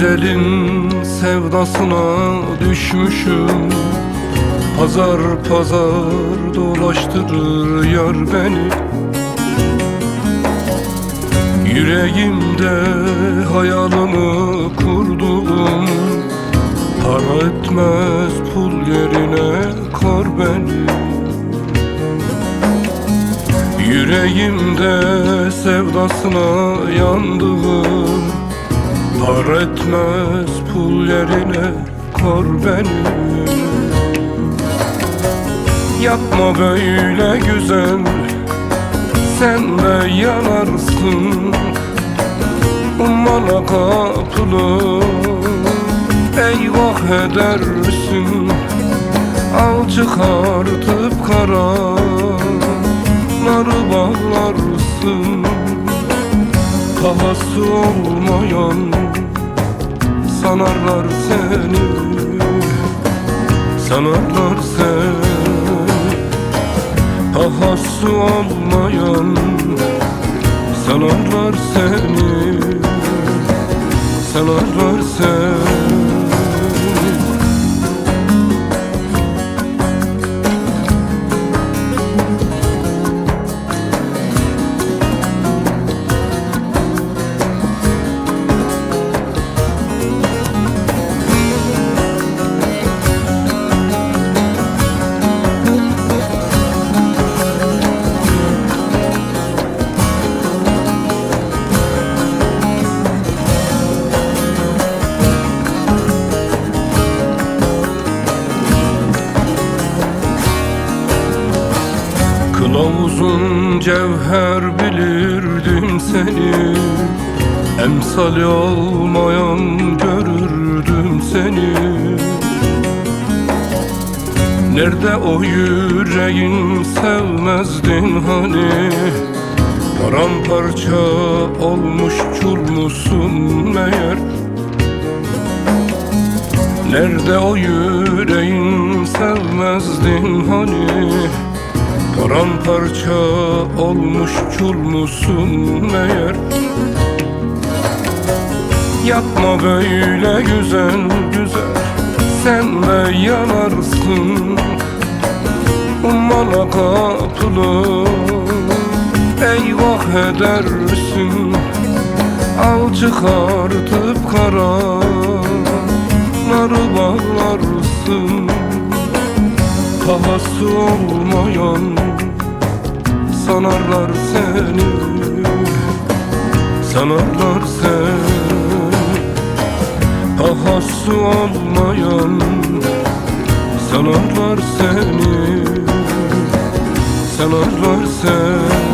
güzelin sevdasına düşmüşüm. Pazar pazar dolaştırır yar beni. Yüreğimde hayalını kurdum. Para etmez pul yerine kor beni. Yüreğimde sevdasına yandım. Par etmez pul yerine kor beni. Yapma böyle güzel, sen de yanarsın. Ummana kapılı eyvah edersin. Al çıkartıp karaları bağlarsın. Pahası olmayan sanarlar seni, sanarlar seni. Pahası olmayan sanarlar seni, sanarlar seni. Kılavuzun cevher bilirdim seni. Emsali olmayan görürdüm seni. Nerede o yüreğin sevmezdin hani? Paramparça olmuş kül musun meğer? Nerede o yüreğin sevmezdin hani? Paramparça olmuş kül musun meğer? Yapma böyle güzel güzel, sen de yanarsın. Ummana kapılı eyvah edersin. Al çıkartıp karaları bağlarsın. Pahası olmayan sanarlar seni, sanarlar seni. Pahası olmayan sanarlar seni, sanarlar seni.